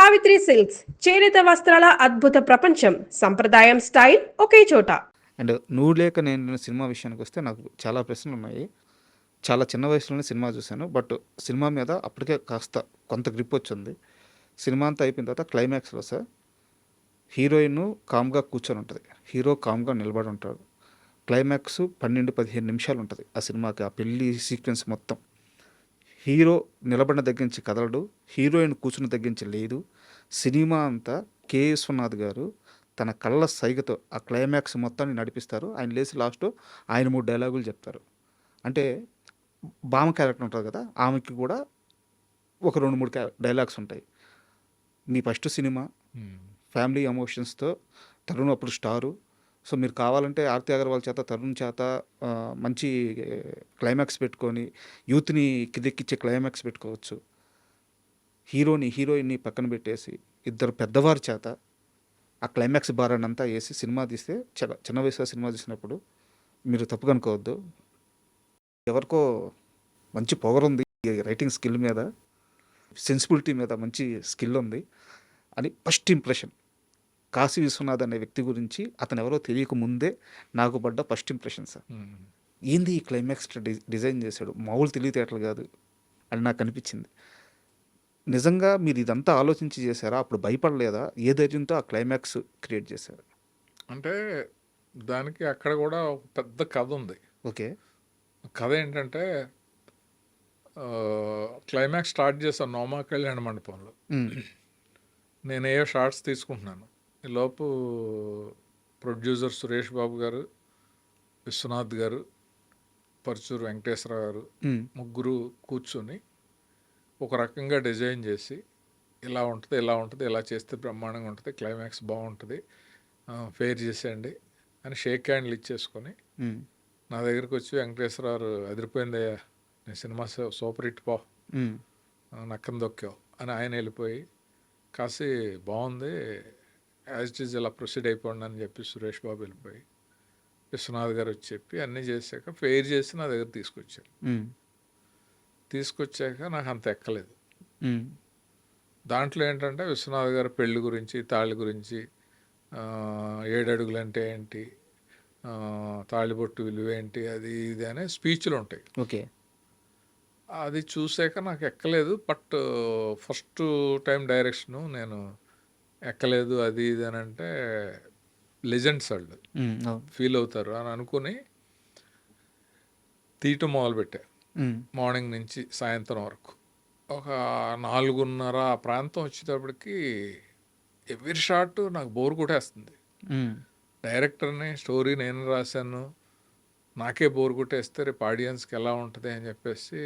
Savitri silks చేనేత వస్త్రాల అద్భుత ప్రపంచం. సంప్రదాయం స్టైల్ ఒకే చోట. అండ్ నువ్వు లేక నేను సినిమా విషయానికి వస్తే నాకు చాలా ప్రశ్నలు ఉన్నాయి. చాలా చిన్న వయసులోనే సినిమా చూశాను. బట్ సినిమా మీద అప్పటికే కాస్త కొంత గ్రిప్ వచ్చింది. సినిమా అంతా అయిపోయిన తర్వాత క్లైమాక్స్లో సార్ హీరోయిన్ కామ్గా కూర్చొని ఉంటుంది, హీరో కామ్గా నిలబడి ఉంటాడు. క్లైమాక్స్ 12-15 నిమిషాలు ఉంటుంది ఆ సినిమాకి. ఆ పెళ్లి సీక్వెన్స్ మొత్తం హీరో నిలబడిన దగ్గర నుంచి కదలడు, హీరోయిన్ కూర్చున్న దగ్గర నుంచి లేదు. సినిమా అంతా కె విశ్వనాథ్ గారు తన కళ్ళ సైగతో ఆ క్లైమాక్స్ మొత్తాన్ని నడిపిస్తారు. ఆయన లేచి లాస్ట్ ఆయన 3 డైలాగులు చెప్తారు. అంటే బామ క్యారెక్టర్ ఉంటుంది కదా, ఆమెకి కూడా ఒక 2-3 డైలాగ్స్ ఉంటాయి. మీ ఫస్ట్ సినిమా ఫ్యామిలీ ఎమోషన్స్తో, తరుణ్ అప్పుడు స్టారు. సో మీరు కావాలంటే ఆర్తి అగర్వాల్ చేత, తరుణ్ చేత మంచి క్లైమాక్స్ పెట్టుకొని యూత్ని కిదెక్కిచ్చే క్లైమాక్స్ పెట్టుకోవచ్చు. హీరోయిన్ని పక్కన పెట్టేసి ఇద్దరు పెద్దవారి చేత ఆ క్లైమాక్స్ బారాన్ని అంతా వేసి సినిమా తీస్తే చిన్న వయసులో సినిమా తీసినప్పుడు మీరు తప్పుగా అనుకోవద్దు. ఎవరికో మంచి పవర్ ఉంది, రైటింగ్ స్కిల్ మీద, సెన్సిబిలిటీ మీద మంచి స్కిల్ ఉంది అని ఫస్ట్ ఇంప్రెషన్. కాశీ విశ్వనాథ్ అనే వ్యక్తి గురించి అతను ఎవరో తెలియక ముందే నాకు పడ్డ ఫస్ట్ ఇంప్రెషన్ సార్. ఏంది ఈ క్లైమాక్స్ డిజైన్ చేశాడు, మామూలు తెలివితేటలు కాదు అని నాకు అనిపించింది. నిజంగా మీరు ఇదంతా ఆలోచించి చేశారా? అప్పుడు భయపడలేదా? ఏ ధైర్యంతో ఆ క్లైమాక్స్ క్రియేట్ చేశారు? అంటే దానికి అక్కడ కూడా ఒక పెద్ద కథ ఉంది. ఓకే. కథ ఏంటంటే క్లైమాక్స్ స్టార్ట్ చేశాను నోమా కళ్యాణ మండపంలో. నేను ఏ షార్ట్స్ తీసుకుంటున్నాను, ఈలోపు ప్రొడ్యూసర్ సురేష్ బాబు గారు, విశ్వనాథ్ గారు, పరుచూరు వెంకటేశ్వర గారు ముగ్గురు కూర్చొని ఒక రకంగా డిజైన్ చేసి ఇలా ఉంటుంది, ఇలా ఉంటుంది, ఇలా చేస్తే బ్రహ్మాండంగా ఉంటుంది, క్లైమాక్స్ బాగుంటుంది, ఫెయిర్ చేసేయండి అని షేక్ హ్యాండ్లు ఇచ్చేసుకొని నా దగ్గరికి వచ్చి, వెంకటేశ్వర గారు అదిరిపోయిందయ్యా, నీ సినిమా సూపర్ హిట్ పో, నక్కని దొక్కావు అని ఆయన వెళ్ళిపోయి, కాసి బాగుంది యాజ్ ఇట్ ఈజ్ ఇలా ప్రొసీడ్ అయిపోండి అని చెప్పి సురేష్ బాబు వెళ్ళిపోయి, విశ్వనాథ్ గారు వచ్చి చెప్పి అన్నీ చేశాక ఫెయిర్ చేసి నా దగ్గర తీసుకొచ్చారు. తీసుకొచ్చాక నాకు అంత ఎక్కలేదు. దాంట్లో ఏంటంటే విశ్వనాథ్ గారు పెళ్లి గురించి, తాళి గురించి, 7 అడుగులు అంటే ఏంటి, తాళిబొట్టు విలువ ఏంటి, అది ఇది అనే స్పీచ్లు ఉంటాయి. ఓకే. అది చూసాక నాకు ఎక్కలేదు. బట్ ఫస్ట్ టైం డైరెక్షను నేను ఎక్కలేదు అది ఇది అని అంటే లెజెండ్స్ వాళ్ళు ఫీల్ అవుతారు అని అనుకుని తీయటం మొదలుపెట్టా. మార్నింగ్ నుంచి సాయంత్రం వరకు ఒక 4:30 ఆ ప్రాంతం వచ్చేటప్పటికి ఎవ్రీ షాట్ నాకు బోర్ కొట్టేస్తుంది. డైరెక్టర్ని, స్టోరీ నేను రాశాను, నాకే బోర్ కొట్టేస్తే రేపు ఆడియన్స్కి ఎలా ఉంటుంది అని చెప్పేసి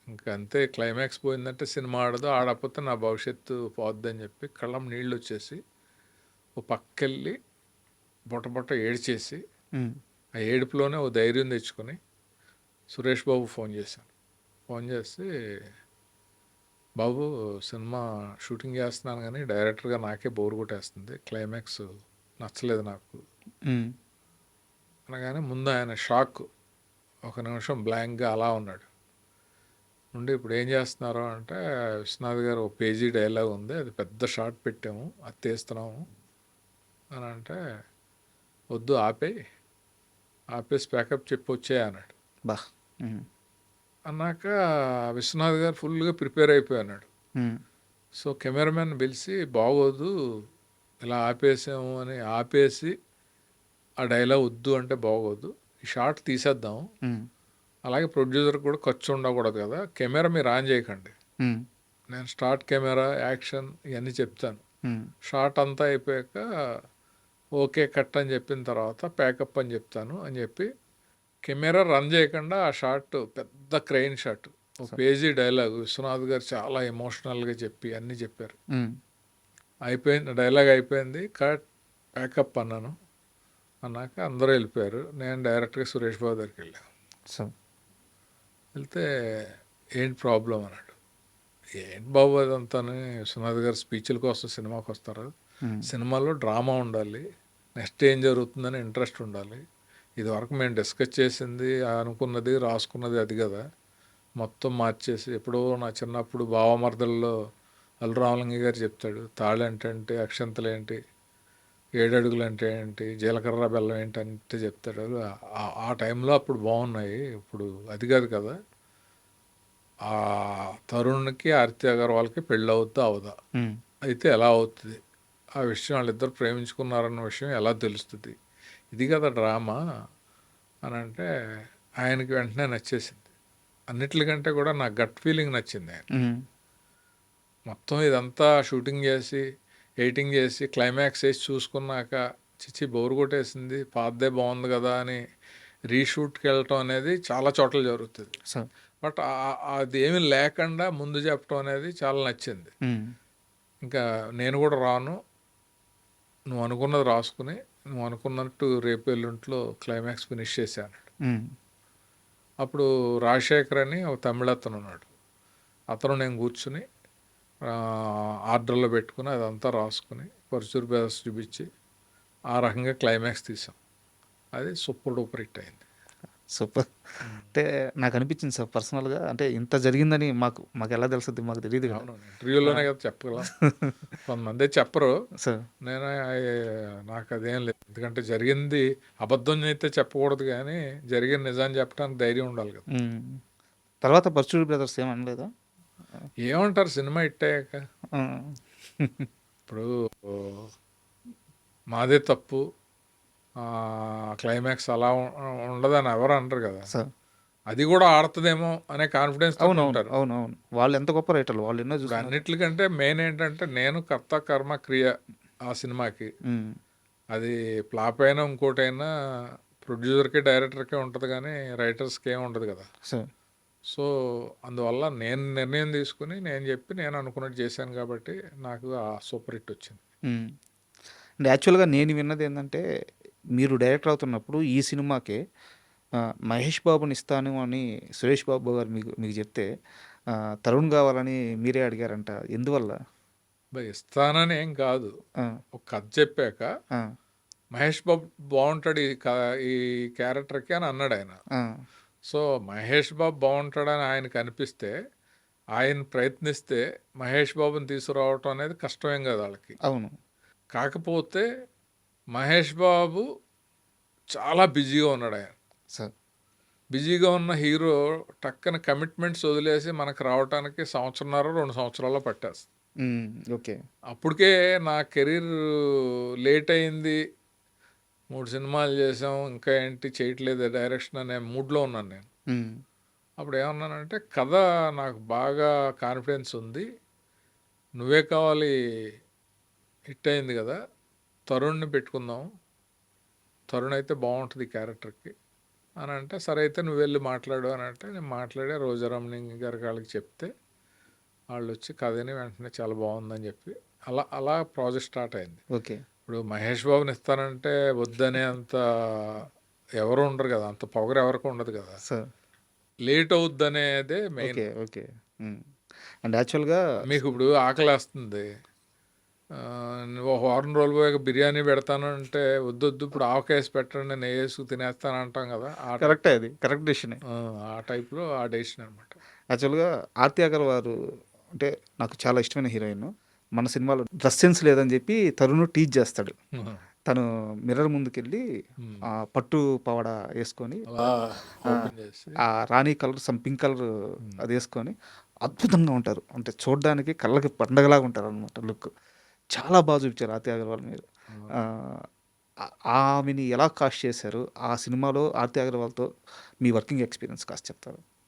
ఇంకా అంతే. క్లైమాక్స్ పోయిందంటే సినిమా ఆడదు, ఆడకపోతే నా భవిష్యత్తు పోద్ది అని చెప్పి కళ్ళం నీళ్ళు వచ్చేసి ఓ పక్కెళ్ళి బొట్ట ఏడ్చేసి ఆ ఏడుపులోనే ఓ ధైర్యం తెచ్చుకొని సురేష్ బాబు ఫోన్ చేశాను. ఫోన్ చేసి, బాబు సినిమా షూటింగ్ చేస్తున్నాను కానీ డైరెక్టర్గా నాకే బోర్ కొట్టేస్తుంది, క్లైమాక్స్ నచ్చలేదు నాకు అనగానే ముందు ఆయన షాక్, ఒక నిమిషం బ్లాంక్గా అలా ఉన్నాడు. ఉండి ఇప్పుడు ఏం చేస్తున్నారు అంటే, విశ్వనాథ్ గారు ఒక పేజీ డైలాగ్ ఉంది, అది పెద్ద షార్ట్ పెట్టాము, అది తీస్తున్నాము అని అంటే, వద్దు ఆపేసి ప్యాకప్ చెప్పి వచ్చే అన్నాడు. బా అన్నాక విశ్వనాథ్ గారు ఫుల్గా ప్రిపేర్ అయిపోయి అన్నాడు. సో కెమెరామెన్ పిలిచి, బాగోదు ఇలా ఆపేసాము అని ఆపేసి ఆ డైలాగ్ వద్దు అంటే బాగోదు, ఈ షార్ట్ తీసేద్దాము, అలాగే ప్రొడ్యూసర్ కూడా ఖర్చు ఉండకూడదు కదా, కెమెరా మీరు ఆన్ చేయకండి, నేను స్టార్ట్ కెమెరా యాక్షన్ ఇవన్నీ చెప్తాను, షార్ట్ అంతా అయిపోయాక ఓకే కట్ అని చెప్పిన తర్వాత ప్యాకప్ అని చెప్తాను అని చెప్పి కెమెరా రన్ చేయకుండా ఆ షాట్ పెద్ద క్రెయిన్ షాట్, ఒక పేజీ డైలాగ్ విశ్వనాథ్ గారు చాలా ఎమోషనల్గా చెప్పి అన్నీ చెప్పారు. అయిపోయింది, డైలాగ్ అయిపోయింది, కట్ ప్యాకప్ అన్నాను. అన్నాక అందరూ వెళ్ళిపోయారు. నేను డైరెక్ట్గా సురేష్ బాబు దగ్గరికి వెళ్ళాను. వెళ్తే ఏంటి ప్రాబ్లం అన్నాడు. ఏంటి బాబు అదంతా, విశ్వనాథ్ గారు స్పీచ్ల కోసం సినిమాకి వస్తారు, సినిమాలో డ్రామా ఉండాలి, నెక్స్ట్ ఏం జరుగుతుందని ఇంట్రెస్ట్ ఉండాలి, ఇది వరకు మేము డిస్కస్ చేసింది, అనుకున్నది, రాసుకున్నది అది కదా, మొత్తం మార్చేసి ఎప్పుడో నా చిన్నప్పుడు బావమర్దల్లో అల్లు రామలింగ గారు చెప్తాడు, తాళి అంటే అక్షంతలు ఏంటి, 7 అడుగులు అంటే ఏంటి, జీలకర్ర బెల్లం ఏంటి అంటే చెప్తాడు. ఆ టైంలో అప్పుడు బాగున్నాయి, ఇప్పుడు అది కాదు కదా. ఆ తరుణ్కి ఆర్తి అగర్వాల్కి పెళ్ళి అవుద్దా అవదా, అయితే ఎలా అవుతుంది, ఆ విషయం వాళ్ళిద్దరు ప్రేమించుకున్నారన్న విషయం ఎలా తెలుస్తుంది, ఇది కదా డ్రామా అని అంటే ఆయనకి వెంటనే నచ్చేసింది. అన్నిటికంటే కూడా నా గట్ ఫీలింగ్ నచ్చింది ఆయన. మొత్తం ఇదంతా షూటింగ్ చేసి ఎడిటింగ్ చేసి క్లైమాక్స్ వేసి చూసుకున్నాక చిచ్చి బోరు కొట్టేసింది, పాతదే బాగుంది కదా అని రీషూట్కి వెళ్ళటం అనేది చాలా చోట్ల జరుగుతుంది. బట్ అది ఏమీ లేకుండా ముందు చెప్పడం అనేది చాలా నచ్చింది. ఇంకా నేను కూడా రాను, నువ్వు అనుకున్నది రాసుకుని నువ్వు అనుకున్నట్టు రేపు ఎల్లుంట్లో క్లైమాక్స్ ఫినిష్ చేశాను. అప్పుడు రాజశేఖర్ అని ఒక తమిళ అతను ఉన్నాడు, అతను నేను కూర్చుని ఆర్డర్లో పెట్టుకుని అదంతా రాసుకుని పరుచూరు బ్రదర్స్ చూపించి ఆ రకంగా క్లైమాక్స్ తీసాం. అది సూపర్ డూపర్ హిట్ అయింది. సూపర్. అంటే నాకు అనిపించింది సార్ పర్సనల్గా, అంటే ఇంత జరిగిందని మాకు మాకు ఎలా తెలుస్తుంది, మాకు తెలియదు కదా. అవును, ఇంటర్వ్యూలోనే కదా చెప్పగలం. కొంతమంది చెప్పరు సార్. నేను నాకు అదేం లేదు, ఎందుకంటే జరిగింది అబద్ధం అయితే చెప్పకూడదు, కానీ జరిగిన నిజాన్ని చెప్పడానికి ధైర్యం ఉండాలి కదా. తర్వాత పర్చూరి బ్రదర్స్ ఏమనలేదా? ఏమంటారు సినిమా హిట్ అయ్యాక, ఇప్పుడు మాదే తప్పు, క్లైమాక్స్ అలా ఉండదని ఎవరు అనరు కదా. అది కూడా ఆడుతుందేమో అనే కాన్ఫిడెన్స్ ఉంటారు. అవునవును, వాళ్ళు ఎంత గొప్ప రైటర్లు, వాళ్ళు ఎన్నో చూసారు. అన్నిటికంటే మెయిన్ ఏంటంటే నేను కర్త కర్మ క్రియ ఆ సినిమాకి, అది ఫ్లాప్ అయినా ఇంకోటైనా ప్రొడ్యూసర్కి డైరెక్టర్కే ఉంటుంది కానీ రైటర్స్కి ఏమి ఉండదు కదా. సో అందువల్ల నేను నిర్ణయం తీసుకుని నేను చెప్పి నేను అనుకున్నట్టు చేశాను కాబట్టి నాకు ఆ సూపర్ హిట్ వచ్చింది. అండ్ యాక్చువల్గా నేను విన్నది ఏంటంటే, మీరు డైరెక్టర్ అవుతున్నప్పుడు ఈ సినిమాకే మహేష్ బాబుని ఇస్తాను అని సురేష్ బాబు గారు మీకు మీకు చెప్తే తరుణ్ కావాలని మీరే అడిగారంట, ఎందువల్ల? ఇస్తానని ఏం కాదు, ఒక కథ చెప్పాక మహేష్ బాబు బాగుంటాడు ఈ క్యారెక్టర్కి అని అన్నాడు ఆయన. సో మహేష్ బాబు బాగుంటాడని ఆయనకు అనిపిస్తే, ఆయన ప్రయత్నిస్తే మహేష్ బాబుని తీసుకురావటం అనేది కష్టమేం కదా వాళ్ళకి. అవును. కాకపోతే మహేష్ బాబు చాలా బిజీగా ఉన్నాడు ఆయన. బిజీగా ఉన్న హీరో టక్కన కమిట్మెంట్స్ వదిలేసి మనకు రావటానికి 1.5-2 సంవత్సరాల్లో పట్టేస్తుంది. ఓకే. అప్పటికే నా కెరీర్ లేట్ అయింది, 3 సినిమాలు చేసాం, ఇంకా ఏంటి చేయట్లేదు డైరెక్షన్ అనే మూడ్లో ఉన్నాను నేను. అప్పుడు ఏమన్నానంటే, కథ నాకు బాగా కాన్ఫిడెన్స్ ఉంది, నువ్వే కావాలి, హిట్ అయింది కదా, తరుణ్ని పెట్టుకుందాం, తరుణ్ అయితే బాగుంటుంది ఈ క్యారెక్టర్కి అని అంటే, సరే అయితే నువ్వు వెళ్ళి మాట్లాడు అని అంటే నేను మాట్లాడే రోజారామణి గారి వాళ్ళకి చెప్తే వాళ్ళు వచ్చి కథని వెంటనే చాలా బాగుందని చెప్పి అలా ప్రాజెక్ట్ స్టార్ట్ అయింది. ఓకే. ఇప్పుడు మహేష్ బాబుని ఇస్తానంటే వద్దనే అంత ఎవరు ఉండరు కదా, అంత పొగరు ఎవరికి ఉండదు కదా, లేట్ అవుద్ది అనేదే మెయిన్. ఓకే. అండ్ యాక్చువల్గా మీకు ఇప్పుడు ఆకలేస్తుంది, ఒక వారం రోజులు పోయాక బిర్యానీ పెడతాను అంటే వద్దొద్దు ఇప్పుడు ఆవకాయ పెట్టండి నేను వేసుకు తినేస్తాను అంటాం కదా. కరెక్టే, అది కరెక్ట్ డెసిషన్. ఆ టైప్లో ఆ డెసిషన్ అనమాట. యాక్చువల్గా ఆర్తి అగర్వాల్ అంటే నాకు చాలా ఇష్టమైన హీరోయిన్. మన సినిమాలో డ్రెస్ సెన్స్ లేదని చెప్పి తరుణ్ టీచ్ చేస్తాడు. తను మిర్రర్ ముందుకెళ్ళి పట్టు పవడ వేసుకొని ఆ రాణి కలర్ సమ్ పింక్ కలర్ అది వేసుకొని అద్భుతంగా ఉంటారు, అంటే చూడడానికి కళ్ళకి పండగలాగా ఉంటారు అనమాట లుక్. చాలా బాగా చూపించారు ఆర్తి అగర్వాల్ మీరు. ఆమెని ఎలా కాస్ట్ చేశారు ఆ సినిమాలో? ఆర్తి అగర్వాల్తో మీ వర్కింగ్ ఎక్స్పీరియన్స్ కాస్ట్ చెప్తారు?